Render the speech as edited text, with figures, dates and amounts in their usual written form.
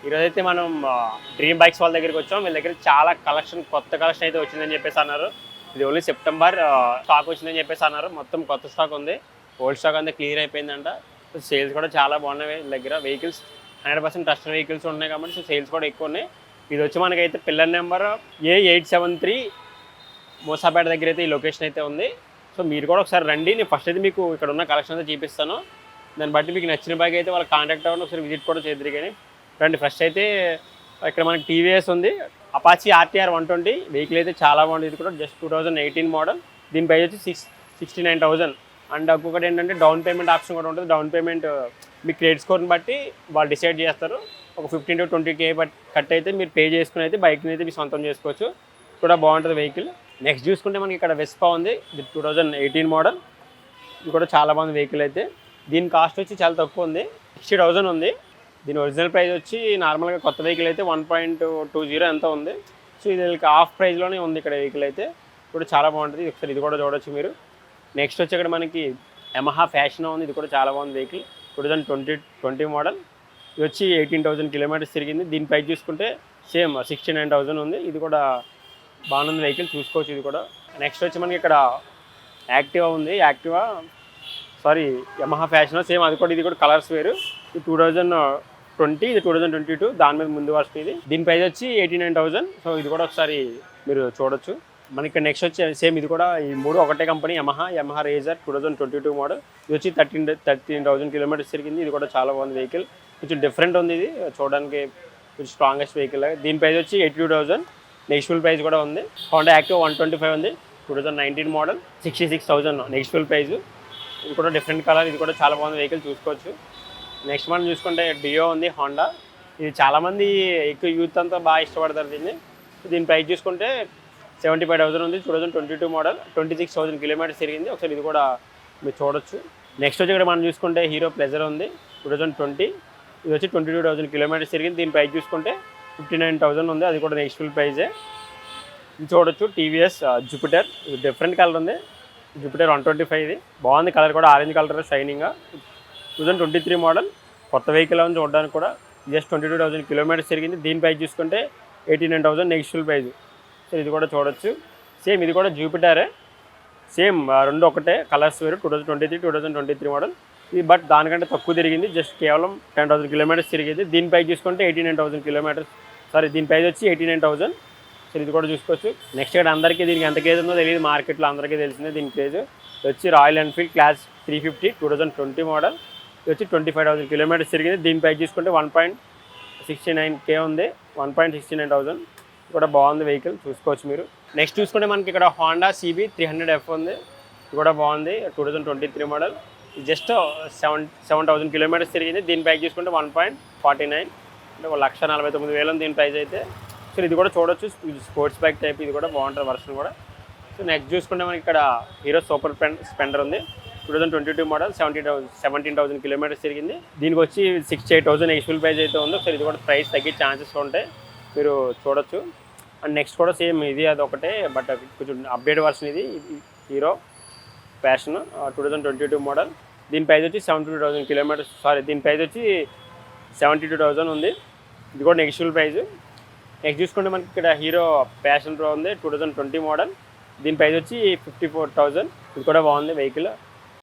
ఈరోజైతే మనం dream bikes వాళ్ళ దగ్గరికి వచ్చాం. వీళ్ళ దగ్గర చాలా కొత్త కలెక్షన్ అయితే వచ్చిందని చెప్పేసి అన్నారు. ఇది ఓన్లీ సెప్టెంబర్ స్టాక్ వచ్చిందని చెప్పేసి అన్నారు. మొత్తం కొత్త స్టాక్ ఉంది. ఓల్డ్ స్టాక్ అంతా క్లియర్ అయిపోయిందంట. సేల్స్ కూడా చాలా బాగున్నాయి వీళ్ళ దగ్గర. వెహికల్స్ 100% ట్రస్టెడ్ వెహికల్స్ ఉన్నాయి కాబట్టి సేల్స్ కూడా ఎక్కువ ఉన్నాయి. ఇది వచ్చి మనకైతే పిల్లర్ నెంబర్ A873 మూసాపేట దగ్గర అయితే ఈ లొకేషన్ అయితే ఉంది. సో మీరు కూడా ఒకసారి రండి. నేను ఫస్ట్ అయితే మీకు ఇక్కడ ఉన్న కలెక్షన్ అయితే చూపిస్తాను. దాన్ని బట్టి మీకు నచ్చిన బైక్ అయితే వాళ్ళకి కాంటాక్ట్ అవ్వండి. ఒకసారి విజిట్ కూడా చేద్దరు. కానీ రండి. ఫస్ట్ అయితే ఇక్కడ మనకి టీవీఎస్ ఉంది. అపాచీ RTR 120 వెహికల్ అయితే చాలా బాగుంది. ఇది కూడా జస్ట్ 2018 మోడల్. దీని ప్రైస్ వచ్చి 69,000. అండ్ ఒక్కొక్కటి ఏంటంటే డౌన్ పేమెంట్ ఆప్షన్ కూడా ఉంటుంది. డౌన్ పేమెంట్ మీ క్రెడిట్ స్కోర్ని బట్టి వాళ్ళు డిసైడ్ చేస్తారు. ఒక 15 to 20K కట్ అయితే మీరు పే చేసుకుని అయితే బైక్ని అయితే మీరు సొంతం చేసుకోవచ్చు. కూడా బాగుంటుంది వెహికల్. నెక్స్ట్ చూసుకుంటే మనకి ఇక్కడ వెస్పా ఉంది. ఇది 2018 మోడల్. ఇది కూడా చాలా బాగుంది వెహికల్ అయితే. దీని కాస్ట్ వచ్చి చాలా తక్కువ ఉంది. 60,000 ఉంది. దీని ఒరిజినల్ ప్రైస్ వచ్చి నార్మల్గా కొత్త వెహికల్ అయితే 1.20 ఎంత ఉంది. సో ఇది హాఫ్ ప్రైస్లోనే ఉంది ఇక్కడ వెహికల్ అయితే. కూడా చాలా బాగుంటుంది. ఒకసారి ఇది కూడా చూడొచ్చు మీరు. నెక్స్ట్ వచ్చి ఇక్కడ మనకి యమహా ఫ్యాషన్ ఉంది. ఇది కూడా చాలా బాగుంది వెహికల్. 2020 మోడల్. ఇది వచ్చి 18,000 కిలోమీటర్స్ తిరిగింది. దీని ప్రైస్ చూసుకుంటే సేమ్ 69,000 ఉంది. ఇది కూడా బాగుంది వెహికల్, చూసుకోవచ్చు ఇది కూడా. నెక్స్ట్ వచ్చి మనకి ఇక్కడ యాక్టివా ఉంది. Yamaha fashion same. అది కూడా ఇది కూడా కలర్స్ వేరు. ఇది 2020, ఇది 2022. దాని మీద ముందు వర్షన్ ఇది. దీని ప్రైస్ వచ్చి 89,000. సో ఇది కూడా ఒకసారి మీరు చూడొచ్చు. మనకి నెక్స్ట్ వచ్చి సేమ్ ఇది కూడా ఈ మూడు ఒకటే కంపెనీ యమహా రేజర్ 2022 మోడల్. ఇది వచ్చి 13,000 కిలోమీటర్స్ తిరిగింది. ఇది కూడా చాలా బాగుంది వెహికల్. కొంచెం డిఫరెంట్ ఉంది. ఇది చూడడానికి కొంచెం స్ట్రాంగెస్ట్ వెహికల్. దీని ప్రైస్ వచ్చి 82,000. నెక్స్ట్ఫుల్ ప్రైస్ కూడా ఉంది. హోండా యాక్టివ్ 125 ఉంది. 2019 మోడల్. 66,000 నెక్స్ట్ఫుల్ ప్రైస్. ఇది కూడా డిఫరెంట్ కలర్. ఇది కూడా చాలా బాగుంది వెహికల్, చూసుకోవచ్చు. నెక్స్ట్ మనం చూసుకుంటే డియో ఉంది హోండా. ఇది చాలామంది ఎక్కువ యూత్ అంతా బాగా ఇష్టపడతారు దీన్ని. దీని ప్రైస్ చూసుకుంటే 75,000 ఉంది. 2022 మోడల్. 26,000 కిలోమీటర్స్ తిరిగింది. ఒకసారి ఇది కూడా మీరు చూడొచ్చు. నెక్స్ట్ వచ్చి ఇక్కడ మనం చూసుకుంటే హీరో ప్లెజర్ ఉంది. 2020. ఇది వచ్చి 22,000 కిలోమీటర్స్ తిరిగింది. దీని ప్రైస్ చూసుకుంటే 59,000 ఉంది. అది కూడా నెక్స్ట్ఫుల్ ప్రైజే. ఇది చూడొచ్చు. TVS Jupiter. ఇది డిఫరెంట్ కలర్ ఉంది. జూపిటర్ 125. ఇది బాగుంది కలర్ కూడా. ఆరెంజ్ కలర్ షైనింగ్గా. 2023 మోడల్. కొత్త వెహికల్ అని చూడడానికి కూడా. జస్ట్ 22,000 కిలోమీటర్స్ తిరిగింది. దీని ప్రైస్ చూసుకుంటే 89,000 నెక్స్ట్ఫుల్ ప్రైజ్. సో ఇది కూడా చూడొచ్చు. సేమ్ ఇది కూడా జూపిటరే. సేమ్ రెండు ఒకటే, కలర్స్ వేరు. 2023 మోడల్. ఇది బట్ దానికంటే తక్కువ తిరిగింది. జస్ట్ కేవలం 10,000 కిలోమీటర్స్ తిరిగింది. దీని ప్రైస్ చూసుకుంటే 89,000 కిలోమీటర్స్. దీని ప్రైస్ వచ్చి 89,000. సో ఇది కూడా చూసుకోవచ్చు. నెక్స్ట్ ఇక్కడ అందరికీ దీనికి ఎంత కేజ్ ఉందో తెలియదు. మార్కెట్లో అందరికీ తెలిసిందే దీని కేజ్. ఇది వచ్చి రాయల్ ఎన్ఫీల్డ్ క్లాస్ 350 2020 మోడల్. ఇది వచ్చి 25,000 కిలోమీటర్స్ తిరిగింది. దీని ప్రైస్ చూసుకుంటే 1.69K ఉంది. 1.69,000 కూడా బాగుంది వెహికల్, చూసుకోవచ్చు మీరు. నెక్స్ట్ చూసుకుంటే మనకి ఇక్కడ హోండా CB 300F ఉంది. ఇది కూడా బాగుంది. 2023 మోడల్. ఇది జస్ట్ 7,000 కిలోమీటర్స్ తిరిగింది. దీని ప్రైస్ చూసుకుంటే 1.49 అంటే 1,49,000 దీని ప్రైస్ అయితే. సో ఇది కూడా చూడొచ్చు. ఇది స్పోర్ట్స్ బైక్ టైప్. ఇది కూడా బాగుంటుంది వర్షన్ కూడా. సో నెక్స్ట్ చూసుకుంటే మనకి ఇక్కడ హీరో సూపర్ స్ప్లెండర్ ఉంది. 2022 మోడల్. 17,000 కిలోమీటర్స్ తిరిగింది. దీనికి వచ్చి 68,000 నెక్స్ట్ఫుల్ ప్రైస్ అయితే ఉంది. సో ఇది కూడా ప్రైస్ తగ్గే ఛాన్సెస్ ఉంటాయి, మీరు చూడొచ్చు. అండ్ నెక్స్ట్ కూడా సేమ్ ఇది అది ఒకటే, బట్ కొంచెం అప్డేట్ వర్షన్. ఇది హీరో ప్యాషన్ 2022 మోడల్. దీని ప్రైస్ వచ్చి 72,000 కిలోమీటర్స్. దీని ప్రైస్ వచ్చి 72,000 ఉంది. ఇది కూడా నెక్స్ట్ఫుల్ ప్రైస్. నెక్స్ట్ చూసుకుంటే మనకి ఇక్కడ హీరో ప్యాషన్ ప్రో ఉంది. 2020 మోడల్. దీని ప్రైస్ వచ్చి 54,000. ఇది కూడా బాగుంది వెహికల్.